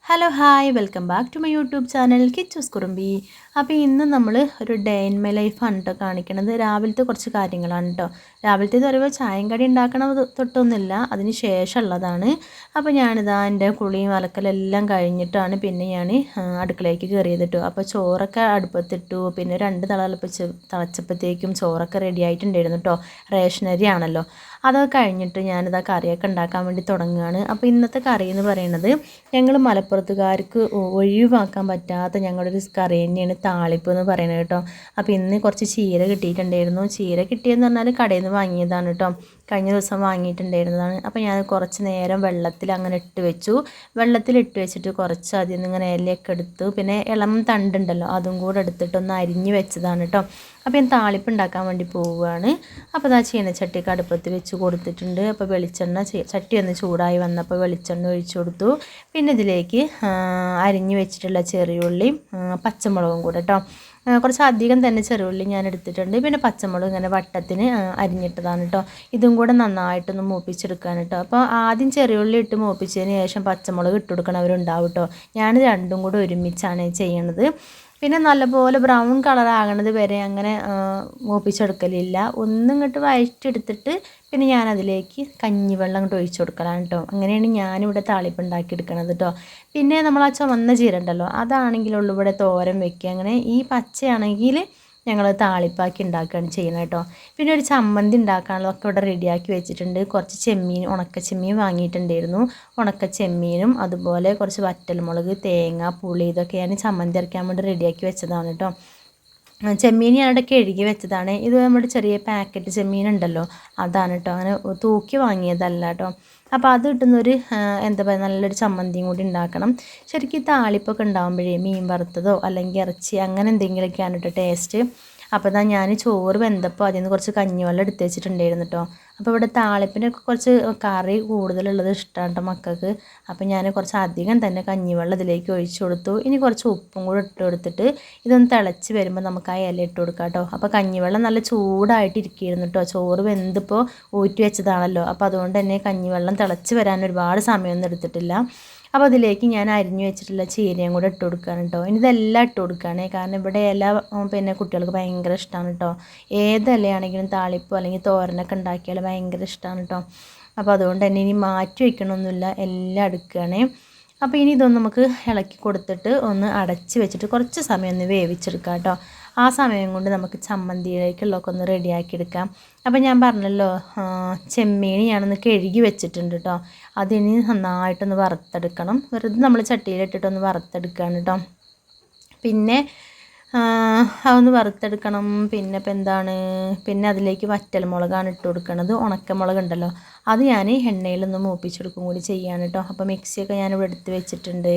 Hello hi welcome back to my YouTube channel Kichus Kurumbi. അപ്പോൾ ഇന്ന് നമ്മൾ ഒരു ഡേ ഇൻ മൈ ലൈഫാണ് കേട്ടോ കാണിക്കണത്. രാവിലത്തെ കുറച്ച് കാര്യങ്ങളാണ് കേട്ടോ. രാവിലത്തെ പറയുമ്പോൾ ചായയും കടി ഉണ്ടാക്കണ തൊട്ടൊന്നുമില്ല, അതിന് ശേഷമുള്ളതാണ്. അപ്പോൾ ഞാനിതാ എൻ്റെ കുളിയും അലക്കലെല്ലാം കഴിഞ്ഞിട്ടാണ് പിന്നെ ഞാൻ അടുക്കളയ്ക്ക് കയറിയത് കേട്ടോ. അപ്പോൾ ചോറൊക്കെ അടുപ്പത്തിട്ടു, പിന്നെ 2 തിളച്ചപ്പോഴത്തേക്കും ചോറൊക്കെ റെഡി ആയിട്ടുണ്ടായിരുന്നു കേട്ടോ. റേഷനരി ആണല്ലോ. അതൊക്കെ കഴിഞ്ഞിട്ട് ഞാനിതാ കറിയൊക്കെ ഉണ്ടാക്കാൻ വേണ്ടി തുടങ്ങുകയാണ്. അപ്പോൾ ഇന്നത്തെ കറി എന്ന് പറയുന്നത് ഞങ്ങൾ മലപ്പുറത്തുകാർക്ക് ഒഴിവാക്കാൻ പറ്റാത്ത ഞങ്ങളുടെ ഒരു കറി തന്നെയാണ് താളിപ്പ് എന്ന് പറയുന്നത് കേട്ടോ. അപ്പോൾ ഇന്ന് കുറച്ച് ചീര കിട്ടിയിട്ടുണ്ടായിരുന്നു. ചീര കിട്ടിയെന്ന് പറഞ്ഞാൽ കടയിൽ നിന്ന് വാങ്ങിയതാണ് കേട്ടോ. കഴിഞ്ഞ ദിവസം വാങ്ങിയിട്ടുണ്ടായിരുന്നതാണ്. അപ്പോൾ ഞാൻ കുറച്ച് നേരം വെള്ളത്തിൽ അങ്ങനെ ഇട്ട് വെച്ചു. വെള്ളത്തിലിട്ട് വെച്ചിട്ട് കുറച്ച് അതിൽ നിന്ന് ഇങ്ങനെ ഇലയൊക്കെ എടുത്തു, പിന്നെ ഇളം തണ്ടുണ്ടല്ലോ അതും കൂടെ എടുത്തിട്ടൊന്ന് അരിഞ്ഞ് വെച്ചതാണ് കേട്ടോ. അപ്പോൾ ഞാൻ താളിപ്പ് ഉണ്ടാക്കാൻ വേണ്ടി പോവുകയാണ്. അപ്പോൾ ആ ചീനച്ചട്ടിയൊക്കെ അടുപ്പത്ത് വെച്ച് കൊടുത്തിട്ടുണ്ട്. അപ്പോൾ വെളിച്ചെണ്ണ ചട്ടി ഒന്ന് ചൂടായി വന്നപ്പോൾ വെളിച്ചെണ്ണ ഒഴിച്ചു കൊടുത്തു. പിന്നെ ഇതിലേക്ക് അരിഞ്ഞ് വെച്ചിട്ടുള്ള ചെറിയുള്ളിയും പച്ചമുളകും കൂടെ കേട്ടോ. കുറച്ച് അധികം തന്നെ ചെറുള്ളി ഞാൻ എടുത്തിട്ടുണ്ട്. പിന്നെ പച്ചമുളക് ഇങ്ങനെ വട്ടത്തിന് അരിഞ്ഞിട്ടതാണ് കേട്ടോ. ഇതും കൂടെ നന്നായിട്ടൊന്ന് മൂപ്പിച്ചെടുക്കാൻ കേട്ടോ. അപ്പോൾ ആദ്യം ചെറിയുള്ളി ഇട്ട് മൂപ്പിച്ചതിന് ശേഷം പച്ചമുളക് ഇട്ട് കൊടുക്കണവരുണ്ടാവും കേട്ടോ. ഞാൻ രണ്ടും കൂടെ ഒരുമിച്ചാണ് ചെയ്യണത്. പിന്നെ നല്ലപോലെ ബ്രൗൺ കളർ ആകണത് വരെ അങ്ങനെ മൂപ്പിച്ചെടുക്കലില്ല. ഒന്നിങ്ങോട്ട് വഴറ്റിയെടുത്തിട്ട് പിന്നെ ഞാനതിലേക്ക് കഞ്ഞിവെള്ളം അങ്ങോട്ട് ഒഴിച്ചു കൊടുക്കലാണ് കേട്ടോ. അങ്ങനെയാണ് ഞാനിവിടെ താളിപ്പ് ഉണ്ടാക്കിയെടുക്കണത് കേട്ടോ. പിന്നെ നമ്മൾ ആ ചുവന്ന ചീര ഉണ്ടല്ലോ, അതാണെങ്കിലുള്ളൂ ഇവിടെ തോരൻ വെക്കുക. അങ്ങനെ ഈ പച്ചയാണെങ്കിൽ ഞങ്ങൾ താളിപ്പാക്കി ഉണ്ടാക്കുകയാണ് ചെയ്യുന്നത് കേട്ടോ. പിന്നെ ഒരു ചമ്മന്തി ഉണ്ടാക്കാനുള്ളതൊക്കെ ഇവിടെ റെഡിയാക്കി വെച്ചിട്ടുണ്ട്. കുറച്ച് ചെമ്മീൻ, ഉണക്ക ചെമ്മീൻ വാങ്ങിയിട്ടുണ്ടായിരുന്നു. ഉണക്ക ചെമ്മീനും അതുപോലെ കുറച്ച് വറ്റൽമുളക്, തേങ്ങ, പുളി, ഇതൊക്കെ ഞാൻ ചമ്മന്തി അരയ്ക്കാൻ വേണ്ടി റെഡിയാക്കി വെച്ചതാണ് കേട്ടോ. ചെമ്മീൻ ഞാനിവിടെ കഴുകി വെച്ചതാണ്. ഇത് നമ്മുടെ ചെറിയ പാക്കറ്റ് ചെമ്മീൻ ഉണ്ടല്ലോ, അതാണ് കേട്ടോ. അങ്ങനെ തൂക്കി വാങ്ങിയതല്ല കേട്ടോ. അപ്പോൾ അത് കിട്ടുന്നൊരു എന്താ പറയുക, നല്ലൊരു ചമ്മന്തിയും കൂടി ഉണ്ടാക്കണം. ശരിക്കും താളിപ്പൊക്കെ ഉണ്ടാകുമ്പോഴേ മീൻ വറുത്തതോ അല്ലെങ്കിൽ ഇറച്ചി അങ്ങനെ എന്തെങ്കിലുമൊക്കെയാണ് കേട്ടോ ടേസ്റ്റ്. അപ്പോൾ ഇതാ ഞാൻ ചോറ് വെന്തപ്പോൾ അതിൽ നിന്ന് കുറച്ച് കഞ്ഞിവെള്ളം എടുത്ത് വെച്ചിട്ടുണ്ടായിരുന്നു കേട്ടോ. അപ്പോൾ ഇവിടെ താളിപ്പിനൊക്കെ കുറച്ച് കറി കൂടുതലുള്ളത് ഇഷ്ടമാണ് കേട്ടോ മക്കൾക്ക്. അപ്പോൾ ഞാൻ കുറച്ച് അധികം തന്നെ കഞ്ഞിവെള്ളം ഇതിലേക്ക് ഒഴിച്ചു കൊടുത്തു. ഇനി കുറച്ച് ഉപ്പും കൂടെ ഇട്ട് കൊടുത്തിട്ട് ഇതൊന്ന് തിളച്ച് വരുമ്പോൾ നമുക്ക് ആ ഇല ഇട്ട് കൊടുക്കാം കേട്ടോ. അപ്പോൾ കഞ്ഞിവെള്ളം നല്ല ചൂടായിട്ട് ഇരിക്കുകയായിരുന്നു കേട്ടോ. ചോറ് വെന്തിപ്പോൾ ഊറ്റി വെച്ചതാണല്ലോ. അപ്പോൾ അതുകൊണ്ട് തന്നെ കഞ്ഞിവെള്ളം തിളച്ച് വരാൻ ഒരുപാട് സമയമൊന്നും എടുത്തിട്ടില്ല. അപ്പോൾ അതിലേക്ക് ഞാൻ അരിഞ്ഞു വെച്ചിട്ടുള്ള ചീരയും കൂടെ ഇട്ട് കൊടുക്കുകയാണ് കേട്ടോ. ഇനി ഇതെല്ലാം ഇട്ട് കൊടുക്കുകയാണ്, കാരണം ഇവിടെ ഇല പിന്നെ കുട്ടികൾക്ക് ഭയങ്കര ഇഷ്ടമാണ് കേട്ടോ. ഏത് ഇലയാണെങ്കിലും താളിപ്പോ അല്ലെങ്കിൽ തോരനൊക്കെ ഉണ്ടാക്കിയാൽ ഭയങ്കര ഇഷ്ടമാണ് കേട്ടോ. അപ്പോൾ അതുകൊണ്ട് തന്നെ ഇനി മാറ്റി വയ്ക്കണമൊന്നുമില്ല, എല്ലാം എടുക്കുകയാണ്. അപ്പോൾ ഇനി ഇതൊന്ന് നമുക്ക് ഇളക്കി കൊടുത്തിട്ട് ഒന്ന് അടച്ച് വെച്ചിട്ട് കുറച്ച് സമയം ഒന്ന് വേവിച്ചെടുക്കാം കേട്ടോ. ആ സമയം കൊണ്ട് നമുക്ക് ചമ്മന്തിയിലേക്കുള്ളതൊക്കെ ഒന്ന് റെഡിയാക്കി എടുക്കാം. അപ്പോൾ ഞാൻ പറഞ്ഞല്ലോ, ചെമ്മീൻ ഞാനൊന്ന് കഴുകി വെച്ചിട്ടുണ്ട് കേട്ടോ. അതിന് നന്നായിട്ടൊന്ന് വറുത്തെടുക്കണം. വെറുതെ നമ്മൾ ചട്ടിയിലിട്ടിട്ടൊന്ന് വറുത്തെടുക്കുകയാണ് കേട്ടോ. പിന്നെ അതൊന്ന് വറുത്തെടുക്കണം. പിന്നെ ഇപ്പം എന്താണ്, പിന്നെ അതിലേക്ക് വറ്റൽമുളകാണ് ഇട്ട് കൊടുക്കുന്നത്. ഉണക്കമുളക് ഉണ്ടല്ലോ, അത് ഞാൻ എണ്ണയിലൊന്ന് മൂപ്പിച്ചെടുക്കും കൂടി ചെയ്യാണ് കേട്ടോ. അപ്പോൾ മിക്സിയൊക്കെ ഞാനിവിടെ എടുത്ത് വെച്ചിട്ടുണ്ട്.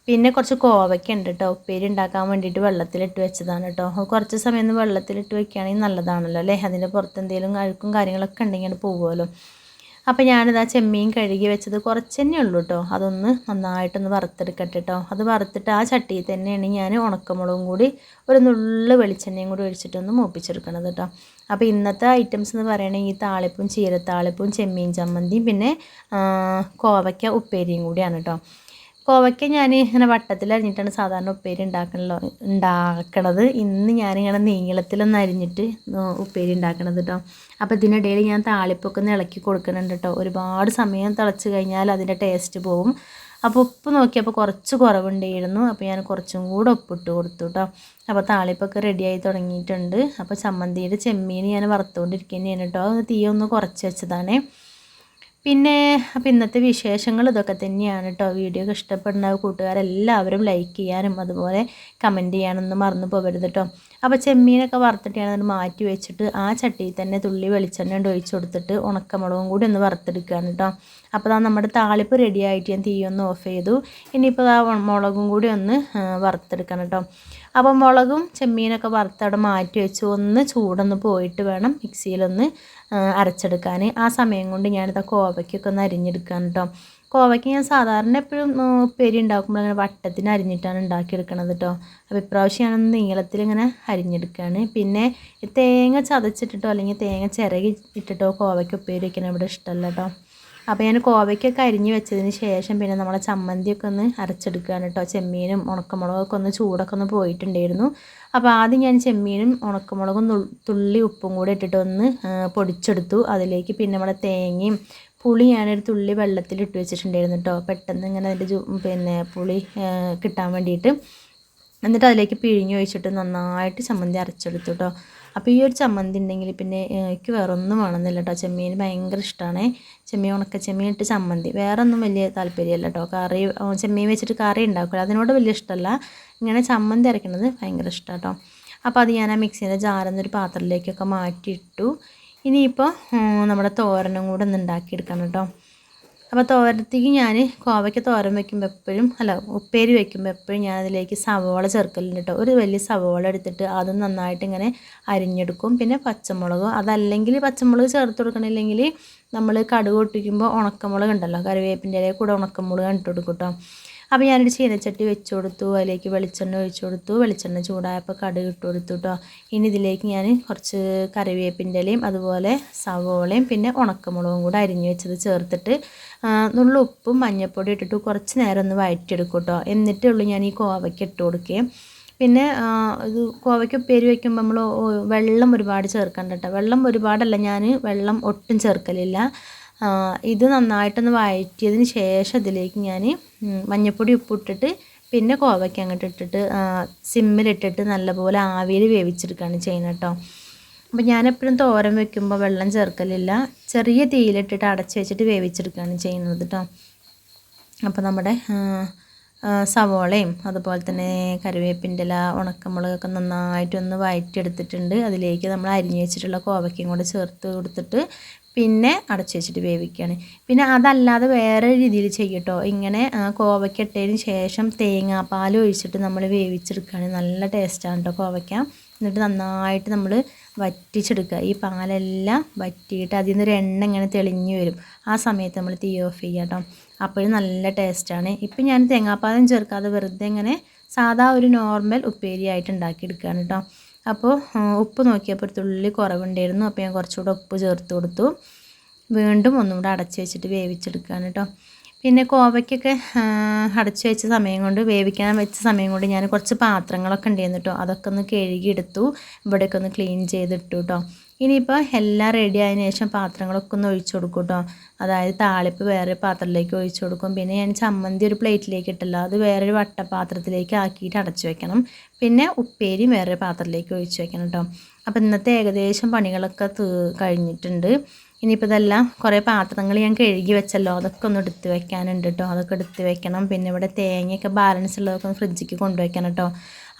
പിന്നെ കുറച്ച് കോവയ്ക്ക ഉണ്ട് കേട്ടോ, ഉപ്പേരി ഉണ്ടാക്കാൻ വേണ്ടിയിട്ട് വെള്ളത്തിലിട്ട് വെച്ചതാണ് കേട്ടോ. കുറച്ച് സമയം ഒന്ന് വെള്ളത്തിലിട്ട് വെക്കുകയാണെങ്കിൽ നല്ലതാണല്ലോ അല്ലേ. അതിൻ്റെ പുറത്ത് എന്തെങ്കിലും അഴുക്കും കാര്യങ്ങളൊക്കെ ഉണ്ടെങ്കിൽ പോകുമല്ലോ. അപ്പോൾ ഞാനിതാ ചെമ്മീൻ കഴുകി വെച്ചത് കുറച്ച് തന്നെ ഉള്ളൂ കേട്ടോ. അതൊന്ന് നന്നായിട്ടൊന്ന് വറുത്തെടുക്കട്ടെ കേട്ടോ. അത് വറുത്തിട്ട് ആ ചട്ടിയിൽ തന്നെയാണ് ഞാൻ ഉണക്കമുളകും കൂടി ഒരു നുള്ളു വെളിച്ചെണ്ണയും കൂടി ഒഴിച്ചിട്ടൊന്ന് മൂപ്പിച്ചെടുക്കണത് കേട്ടോ. അപ്പോൾ ഇന്നത്തെ ഐറ്റംസ് എന്ന് പറയുകയാണെങ്കിൽ ഈ താളിപ്പും ചീരത്താളിപ്പും ചെമ്മീൻ ചമ്മന്തിയും പിന്നെ കോവയ്ക്ക ഉപ്പേരിയും കൂടിയാണ് കേട്ടോ. കോവയ്ക്ക ഞാൻ ഇങ്ങനെ വട്ടത്തിൽ അരിഞ്ഞിട്ടാണ് സാധാരണ ഉപ്പേരി ഉണ്ടാക്കണത്. ഇന്ന് ഞാനിങ്ങനെ നീളത്തിലൊന്ന് അരിഞ്ഞിട്ട് ഉപ്പേരി ഉണ്ടാക്കണത് കേട്ടോ. അപ്പോൾ ഇതിനിടയിൽ ഞാൻ താളിപ്പൊക്കെ ഒന്ന് ഇളക്കി കൊടുക്കുന്നുണ്ട് കേട്ടോ. ഒരുപാട് സമയം തിളച്ച് കഴിഞ്ഞാൽ അതിൻ്റെ ടേസ്റ്റ് പോവും. അപ്പോൾ ഉപ്പ് നോക്കിയപ്പോൾ കുറച്ച് കുറവുണ്ടായിരുന്നു. അപ്പോൾ ഞാൻ കുറച്ചും കൂടെ ഉപ്പിട്ട് കൊടുത്തു കേട്ടോ. അപ്പോൾ താളിപ്പൊക്കെ റെഡിയായി തുടങ്ങിയിട്ടുണ്ട്. അപ്പോൾ ചമ്മന്തിയുടെ ചെമ്മീൻ ഞാൻ വറുത്തുകൊണ്ടിരിക്കുന്നതാണ് കേട്ടോ. തീ ഒന്ന് കുറച്ച് വെച്ചതാണേ. പിന്നെ അപ്പോൾ ഇന്നത്തെ വിശേഷങ്ങൾ ഇതൊക്കെ തന്നെയാണ് കേട്ടോ. വീഡിയോ ഒക്കെ ഇഷ്ടപ്പെടുന്ന കൂട്ടുകാരെല്ലാവരും ലൈക്ക് ചെയ്യാനും അതുപോലെ കമൻറ്റ് ചെയ്യാനൊന്നും മറന്നു പോകരുത് കേട്ടോ. അപ്പോൾ ചെമ്മീനൊക്കെ വറുത്തിട്ട് ഞാനത് മാറ്റി വെച്ചിട്ട് ആ ചട്ടിയിൽ തന്നെ തുള്ളി വെളിച്ചെണ്ണ കൊണ്ട് ഒഴിച്ച് കൊടുത്തിട്ട് ഉണക്കമുളകും കൂടി ഒന്ന് വറുത്തെടുക്കുകയാണ് കേട്ടോ. അപ്പോൾ നമ്മുടെ താളിപ്പ് റെഡി ആയിട്ട് ഞാൻ തീ ഒന്ന് ഓഫ് ചെയ്തു. ഇനിയിപ്പോൾ ആ മുളകും കൂടി ഒന്ന് വറുത്തെടുക്കണം കേട്ടോ. അപ്പോൾ മുളകും ചെമ്മീനൊക്കെ വറുത്തവിടെ മാറ്റി വെച്ച് ഒന്ന് ചൂടൊന്ന് പോയിട്ട് വേണം മിക്സിയിലൊന്ന് അരച്ചെടുക്കാൻ. ആ സമയം കൊണ്ട് ഞാനിത് കോവയ്ക്കൊക്കെ ഒന്ന് അരിഞ്ഞെടുക്കാൻ കേട്ടോ. കോവയ്ക്ക് ഞാൻ സാധാരണ എപ്പോഴും ഉപ്പേരി ഉണ്ടാക്കുമ്പോൾ അങ്ങനെ വട്ടത്തിന് അരിഞ്ഞിട്ടാണ് ഉണ്ടാക്കിയെടുക്കണത് കേട്ടോ. അപ്പോൾ ഇപ്രാവശ്യം ഞാനൊന്ന് നീളത്തിലിങ്ങനെ അരിഞ്ഞെടുക്കുകയാണ്. പിന്നെ തേങ്ങ ചതച്ചിട്ടിട്ടോ അല്ലെങ്കിൽ തേങ്ങ ചിരകി ഇട്ടിട്ടോ കോവയ്ക്ക് ഉപ്പേരി വയ്ക്കണം ഇവിടെ ഇഷ്ടമല്ല കേട്ടോ. അപ്പോൾ ഞാൻ കോവയ്ക്കൊക്കെ അരിഞ്ഞ് വെച്ചതിന് ശേഷം പിന്നെ നമ്മളെ ചമ്മന്തിയൊക്കെ ഒന്ന് അരച്ചെടുക്കുകയാണ് കേട്ടോ. ചെമ്മീനും ഉണക്കമുളകൊക്കെ ഒന്ന് ചൂടൊക്കെ ഒന്ന് പോയിട്ടുണ്ടായിരുന്നു. അപ്പോൾ ആദ്യം ഞാൻ ചെമ്മീനും ഉണക്കമുളകും തുള്ളി ഉപ്പും കൂടെ ഇട്ടിട്ട് ഒന്ന് പൊടിച്ചെടുത്തു. അതിലേക്ക് പിന്നെ നമ്മുടെ തേങ്ങയും പുളി ഞാനൊരു തുള്ളി വെള്ളത്തിലിട്ട് വെച്ചിട്ടുണ്ടായിരുന്നു കേട്ടോ, പെട്ടെന്ന് ഇങ്ങനെ അതിൻ്റെ പിന്നെ പുളി കിട്ടാൻ വേണ്ടിയിട്ട്. എന്നിട്ട് അതിലേക്ക് പിഴിഞ്ഞ് ഒഴിച്ചിട്ട് നന്നായിട്ട് ചമ്മന്തി അരച്ചെടുത്തു കേട്ടോ. അപ്പോൾ ഈ ഒരു ചമ്മന്തി ഉണ്ടെങ്കിൽ പിന്നെ എനിക്ക് വേറെ ഒന്നും വേണമെന്നില്ല കേട്ടോ. ചെമ്മീൻ ഭയങ്കര ഇഷ്ടമാണ്. ചെമ്മീൻ ചെമ്മീൻ ഇട്ട് ചമ്മന്തി, വേറെ ഒന്നും വലിയ താല്പര്യമല്ല കേട്ടോ. കറി ചെമ്മീൻ വെച്ചിട്ട് കറി ഉണ്ടാക്കില്ല, അതിനോട് വലിയ ഇഷ്ടമല്ല. ഇങ്ങനെ ചമ്മന്തി അരയ്ക്കുന്നത് ഭയങ്കര ഇഷ്ടമാണ് കേട്ടോ. അപ്പോൾ അത് ഞാൻ ആ മിക്സിയുടെ ജാറിന്നൊരു പാത്രത്തിലേക്കൊക്കെ മാറ്റിയിട്ടു. ഇനിയിപ്പോൾ നമ്മുടെ തോരനും കൂടെ ഒന്ന് ഉണ്ടാക്കിയെടുക്കണം കേട്ടോ. അപ്പോൾ തോരത്തേക്ക് ഞാൻ കോവയ്ക്ക് തോരൻ വയ്ക്കുമ്പോൾ എപ്പോഴും ഉപ്പേരി വയ്ക്കുമ്പോൾ എപ്പോഴും ഞാൻ അതിലേക്ക് സവോള ചേർക്കലുണ്ട് കേട്ടോ. ഒരു വലിയ സവോള എടുത്തിട്ട് അത് നന്നായിട്ട് ഇങ്ങനെ അരിഞ്ഞെടുക്കും. പിന്നെ പച്ചമുളക്, അതല്ലെങ്കിൽ പച്ചമുളക് ചേർത്ത് കൊടുക്കണില്ലെങ്കിൽ നമ്മൾ കടുക് പൊട്ടിക്കുമ്പോൾ ഉണക്കമുളക് ഉണ്ടല്ലോ, കറിവേപ്പിൻ്റെ ഇലയിൽ കൂടെ ഉണക്കമുളക് ഇട്ട് കൊടുക്കും കേട്ടോ. അപ്പോൾ ഞാനൊരു ചീനച്ചട്ടി വെച്ച് കൊടുത്തു. അതിലേക്ക് വെളിച്ചെണ്ണ ഒഴിച്ച് കൊടുത്തു. വെളിച്ചെണ്ണ ചൂടായപ്പോൾ കടുക് ഇട്ട് കൊടുത്തു കേട്ടോ. ഇനി ഇതിലേക്ക് ഞാൻ കുറച്ച് കറിവേപ്പിൻ്റെ ഇലയും അതുപോലെ സവോളയും പിന്നെ ഉണക്കമുളകും കൂടെ അരിഞ്ഞ് വെച്ചത് ചേർത്തിട്ട് നുള്ള ഉപ്പും മഞ്ഞൾപ്പൊടി ഇട്ടിട്ട് കുറച്ച് നേരം ഒന്ന് വഴറ്റിയെടുക്കും കേട്ടോ. എന്നിട്ടുള്ളൂ ഞാൻ ഈ കോവയ്ക്ക് ഇട്ട് കൊടുക്കുകയും. പിന്നെ ഇത് കോവയ്ക്ക് ഉപ്പേരി വയ്ക്കുമ്പോൾ നമ്മൾ വെള്ളം ഒരുപാട് ചേർക്കണ്ട കേട്ടോ. വെള്ളം ഒരുപാടല്ല, ഞാൻ വെള്ളം ഒട്ടും ചേർക്കലില്ല. ഇത് നന്നായിട്ടൊന്ന് വഴറ്റിയതിന് ശേഷം ഇതിലേക്ക് ഞാൻ മഞ്ഞൾപ്പൊടി ഉപ്പിട്ടിട്ട് പിന്നെ കോവയ്ക്ക് അങ്ങോട്ട് ഇട്ടിട്ട് സിമ്മിലിട്ടിട്ട് നല്ലപോലെ ആവിയിൽ വേവിച്ചെടുക്കുകയാണ് ചെയ്യുന്നത് കേട്ടോ. അപ്പോൾ ഞാനെപ്പോഴും തോരൻ വെക്കുമ്പോൾ വെള്ളം ചേർക്കലില്ല, ചെറിയ തീയിലിട്ടിട്ട് അടച്ച് വെച്ചിട്ട് വേവിച്ചെടുക്കുകയാണ് ചെയ്യുന്നത് കേട്ടോ. അപ്പോൾ നമ്മുടെ സവോളയും അതുപോലെ തന്നെ കറിവേപ്പിൻ്റെ ഇല ഉണക്കമുളകൊക്കെ നന്നായിട്ടൊന്ന് വഴറ്റിയെടുത്തിട്ടുണ്ട്. അതിലേക്ക് നമ്മൾ അരിഞ്ഞ് വെച്ചിട്ടുള്ള കോവയ്ക്കയും കൂടെ ചേർത്ത് കൊടുത്തിട്ട് പിന്നെ അടച്ച് വെച്ചിട്ട് വേവിക്കുകയാണ്. പിന്നെ അതല്ലാതെ വേറെ രീതിയിൽ ചെയ്യട്ടോ. ഇങ്ങനെ കോവയ്ക്ക ഇട്ടതിന് ശേഷം തേങ്ങാപ്പാൽ ഒഴിച്ചിട്ട് നമ്മൾ വേവിച്ചെടുക്കുകയാണ്. നല്ല ടേസ്റ്റാണ് കേട്ടോ കോവയ്ക്ക. എന്നിട്ട് നന്നായിട്ട് നമ്മൾ വറ്റിച്ചെടുക്കുക. ഈ പാലെല്ലാം വറ്റിയിട്ട് അതിൽ നിന്നൊരു എണ്ണ ഇങ്ങനെ തെളിഞ്ഞ് വരും. ആ സമയത്ത് നമ്മൾ തീ ഓഫ് ചെയ്യുക കേട്ടോ. അപ്പോഴും നല്ല ടേസ്റ്റാണ്. ഇപ്പം ഞാൻ തേങ്ങാപ്പാലും ചേർക്കാതെ വെറുതെ ഇങ്ങനെ സാധാ ഒരു നോർമൽ ഉപ്പേരി ആയിട്ട് ഉണ്ടാക്കിയെടുക്കുകയാണ് കേട്ടോ. അപ്പോൾ ഉപ്പ് നോക്കിയപ്പോൾ ഒരു തുള്ളി കുറവുണ്ടായിരുന്നു. അപ്പോൾ ഞാൻ കുറച്ചുകൂടെ ഉപ്പ് ചേർത്ത് കൊടുത്തു. വീണ്ടും ഒന്നുകൂടെ അടച്ച് വെച്ചിട്ട് വേവിച്ചെടുക്കുകയാണ് കേട്ടോ. പിന്നെ കോവയ്ക്കൊക്കെ അടച്ച് വെച്ച സമയം കൊണ്ട്, വേവിക്കാൻ വെച്ച സമയം കൊണ്ട് ഞാൻ കുറച്ച് പാത്രങ്ങളൊക്കെ ഉണ്ടായിരുന്നു കേട്ടോ. അതൊക്കെ ഒന്ന് കഴുകിയെടുത്തു. ഇവിടെയൊക്കെ ഒന്ന് ക്ലീൻ ചെയ്തിട്ടു കേട്ടോ. ഇനിയിപ്പോൾ എല്ലാം റെഡി ആയതിനു ശേഷം പാത്രങ്ങളൊക്കെ ഒന്ന് ഒഴിച്ചു കൊടുക്കും കേട്ടോ. അതായത് താളിപ്പ് വേറെ പാത്രത്തിലേക്ക് ഒഴിച്ചു കൊടുക്കും. പിന്നെ ഞാൻ ചമ്മന്തി ഒരു പ്ലേറ്റിലേക്ക് ഇട്ടല്ലോ, അത് വേറൊരു വട്ടപാത്രത്തിലേക്ക് ആക്കിയിട്ട് അടച്ചു വെക്കണം. പിന്നെ ഉപ്പേരി വേറെ പാത്രത്തിലേക്ക് ഒഴിച്ചു വെക്കണം കേട്ടോ. അപ്പോൾ ഇന്നത്തെ ഏകദേശം പണികളൊക്കെ കഴിഞ്ഞിട്ടുണ്ട്. ഇനിയിപ്പോൾ ഇതെല്ലാം കുറേ പാത്രങ്ങൾ ഞാൻ കഴുകി വെച്ചല്ലോ, അതൊക്കെ ഒന്ന് എടുത്ത് വെക്കാനുണ്ട് കേട്ടോ. അതൊക്കെ എടുത്ത് വെക്കണം. പിന്നെ ഇവിടെ തേങ്ങയൊക്കെ ബാലൻസ് ഉള്ളതൊക്കെ ഒന്ന് ഫ്രിഡ്ജിലേക്ക് കൊണ്ടുവയ്ക്കണം കേട്ടോ.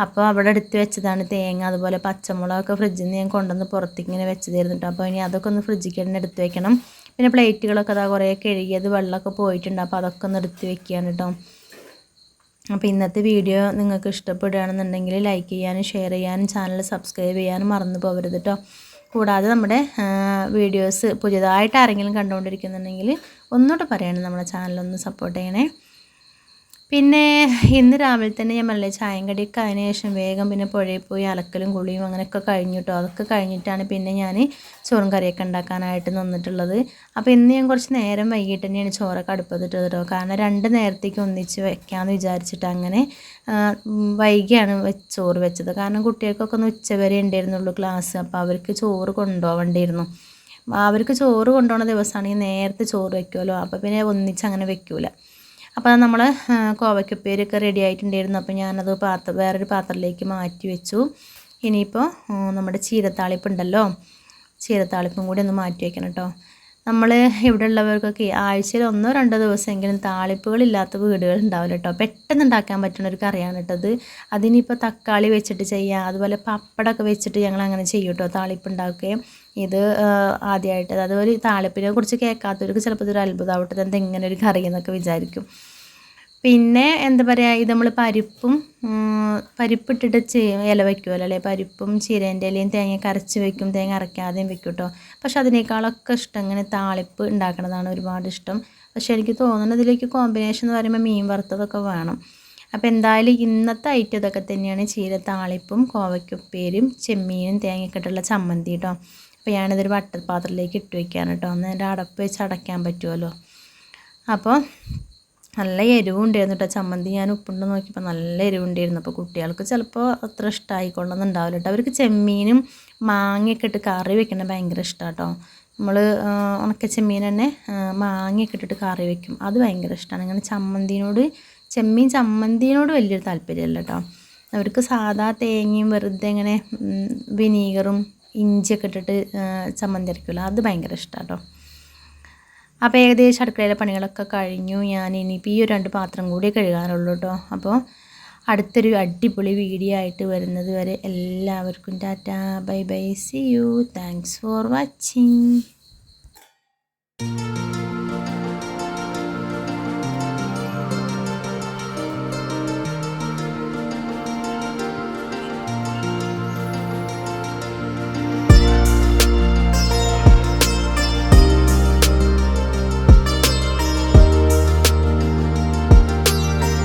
അപ്പോൾ അവിടെ എടുത്ത് വെച്ചതാണ് തേങ്ങ. അതുപോലെ പച്ചമുളകൊക്കെ ഫ്രിഡ്ജിൽ നിന്ന് ഞാൻ കൊണ്ടുവന്ന് പുറത്തേക്ക് ഇങ്ങനെ വെച്ചതായിരുന്നു കേട്ടോ. അപ്പോൾ ഇനി അതൊക്കെ ഒന്ന് ഫ്രിഡ്ജിലേക്ക് തന്നെ എടുത്ത് വെക്കണം. പിന്നെ പ്ലേറ്റുകളൊക്കെ അതാ കുറേ കഴുകിയത് വെള്ളമൊക്കെ പോയിട്ടുണ്ട്. അപ്പോൾ അതൊക്കെ ഒന്ന് എടുത്ത് വെക്കുകയാണ് കേട്ടോ. അപ്പോൾ ഇന്നത്തെ വീഡിയോ നിങ്ങൾക്ക് ഇഷ്ടപ്പെടുകയാണെന്നുണ്ടെങ്കിൽ ലൈക്ക് ചെയ്യാനും ഷെയർ ചെയ്യാനും ചാനൽ സബ്സ്ക്രൈബ് ചെയ്യാനും മറന്നു പോകരുത് കേട്ടോ. കൂടാതെ നമ്മുടെ വീഡിയോസ് പുതിയതായിട്ട് ആരെങ്കിലും കണ്ടുകൊണ്ടിരിക്കുന്നുണ്ടെങ്കിൽ ഒന്നുകൂടെ പറയണം, നമ്മുടെ ചാനലൊന്ന് സപ്പോർട്ട് ചെയ്യണേ. പിന്നെ ഇന്ന് രാവിലെ തന്നെ ഞാൻ നല്ല ചായയും കടിയൊക്കെ അതിന് ശേഷം വേഗം പിന്നെ പുഴയിൽ പോയി അലക്കലും കുളിയും അങ്ങനെയൊക്കെ കഴിഞ്ഞു കേട്ടോ. അതൊക്കെ കഴിഞ്ഞിട്ടാണ് പിന്നെ ഞാൻ ചോറും കറിയൊക്കെ ഉണ്ടാക്കാനായിട്ട് നിന്നിട്ടുള്ളത്. അപ്പോൾ ഇന്ന് ഞാൻ കുറച്ച് നേരം വൈകിട്ട് തന്നെയാണ് ചോറൊക്കെ അടുപ്പത്തിട്ടത് കേട്ടോ. കാരണം 2 നേരത്തേക്ക് ഒന്നിച്ച് വെക്കാമെന്ന് വിചാരിച്ചിട്ട് അങ്ങനെ വൈകിയാണ് ചോറ് വെച്ചത്. കാരണം കുട്ടികൾക്കൊക്കെ ഒന്ന് ഉച്ചവരെ ഉണ്ടായിരുന്നുള്ളൂ ക്ലാസ്. അപ്പോൾ അവർക്ക് ചോറ് കൊണ്ടുപോകേണ്ടിയിരുന്നു. അവർക്ക് ചോറ് കൊണ്ടുപോകുന്ന ദിവസമാണെങ്കിൽ നേരത്തെ ചോറ് വെക്കുമല്ലോ, അപ്പോൾ പിന്നെ ഒന്നിച്ച് അങ്ങനെ വെക്കൂല. അപ്പോൾ നമ്മൾ കോവയ്ക്കുപ്പേരൊക്കെ റെഡി ആയിട്ടുണ്ടായിരുന്നു. അപ്പോൾ ഞാനത് വേറൊരു പാത്രത്തിലേക്ക് മാറ്റി വെച്ചു. ഇനിയിപ്പോൾ നമ്മുടെ ചീരത്താളിപ്പുണ്ടല്ലോ, ചീരത്താളിപ്പും കൂടി ഒന്ന് മാറ്റി വയ്ക്കണം കേട്ടോ. നമ്മൾ ഇവിടെ ഉള്ളവർക്കൊക്കെ ആഴ്ചയിൽ 1-2 ദിവസമെങ്കിലും താളിപ്പുകളില്ലാത്ത വീടുകൾ ഉണ്ടാവില്ല കേട്ടോ. പെട്ടെന്ന് ഉണ്ടാക്കാൻ പറ്റുന്ന ഒരു കറിയാണ് കേട്ടത്. അതിനിപ്പോൾ തക്കാളി വെച്ചിട്ട് ചെയ്യാം, അതുപോലെ പപ്പടമൊക്കെ വെച്ചിട്ട് ഞങ്ങൾ അങ്ങനെ ചെയ്യും കേട്ടോ, താളിപ്പ് ഉണ്ടാക്കുകയും. ഇത് ആദ്യമായിട്ട് അതുപോലെ താളിപ്പിനെ കുറിച്ച് കേൾക്കാത്തവർക്ക് ചിലപ്പോൾ ഇതൊരു അത്ഭുതമാവട്ടെ, എന്തെങ്ങനെ ഒരു കറി എന്നൊക്കെ വിചാരിക്കും. പിന്നെ എന്താ പറയുക, ഇത് നമ്മൾ പരിപ്പിട്ടിട്ട് ഇല വയ്ക്കുമല്ലോ അല്ലേ, പരിപ്പും ചീരേൻ്റെ ഇലയും തേങ്ങ അരച്ച് വയ്ക്കും, തേങ്ങ അരയ്ക്കാതെയും വെക്കും കേട്ടോ. പക്ഷെ അതിനേക്കാളൊക്കെ ഇഷ്ടം ഇങ്ങനെ താളിപ്പ് ഉണ്ടാക്കണതാണ് ഒരുപാട് ഇഷ്ടം. പക്ഷെ എനിക്ക് തോന്നുന്നത് ഇതിലേക്ക് കോമ്പിനേഷൻ എന്ന് പറയുമ്പോൾ മീൻ വറുത്തതൊക്കെ വേണം. അപ്പോൾ എന്തായാലും ഇന്നത്തെ ഐറ്റം ഇതൊക്കെ തന്നെയാണ്, ചീര താളിപ്പും കോവയ്ക്കുപ്പേരും ചെമ്മീനും തേങ്ങയൊക്കെ ഇട്ടുള്ള ചമ്മന്തി കേട്ടോ. അപ്പോൾ ഞാനിതൊരു വട്ടപാത്രത്തിലേക്ക് ഇട്ട് വയ്ക്കാണ് കേട്ടോ. ഒന്ന് എൻ്റെ അടപ്പ് വെച്ച് അടയ്ക്കാൻ പറ്റുമല്ലോ. അപ്പോൾ നല്ല എരിവുണ്ടായിരുന്നു കേട്ടോ ചമ്മന്തി. ഞാൻ ഉപ്പുണ്ട് നോക്കിയപ്പോൾ നല്ല എരിവുണ്ടായിരുന്നു. അപ്പോൾ കുട്ടികൾക്ക് ചിലപ്പോൾ അത്ര ഇഷ്ടമായിക്കൊള്ളുന്നുണ്ടാവില്ല കേട്ടോ. അവർക്ക് ചെമ്മീനും മാങ്ങയൊക്കെ ഇട്ട് കറി വെക്കുന്നത് ഭയങ്കര ഇഷ്ടമാണ് കേട്ടോ. നമ്മൾ ഉണക്ക ചെമ്മീൻ തന്നെ മാങ്ങയൊക്കെ ഇട്ടിട്ട് കറി വെക്കും, അത് ഭയങ്കര ഇഷ്ടമാണ്. അങ്ങനെ ചെമ്മീൻ ചമ്മന്തിനോട് വലിയൊരു താല്പര്യമല്ല കേട്ടോ. അവർക്ക് സാധാ തേങ്ങയും വെറുതെ ഇങ്ങനെ വിനീഗറും ഇഞ്ചിയൊക്കെ ഇട്ടിട്ട് ചമ്മന്തി അരയ്ക്കുമല്ലോ, അത് ഭയങ്കര ഇഷ്ടമാണ് കേട്ടോ. അപ്പോൾ ഏകദേശം അടുക്കളയിലെ പണികളൊക്കെ കഴിഞ്ഞു. ഞാൻ ഇനിയിപ്പോൾ ഈ ഒരു 2 പാത്രം കൂടി കഴുകാനുള്ളൂ കേട്ടോ. അപ്പോൾ അടുത്തൊരു അടിപൊളി വീഡിയോ ആയിട്ട് വരുന്നത് വരെ എല്ലാവർക്കും tata, bye bye, see you, thanks for watching.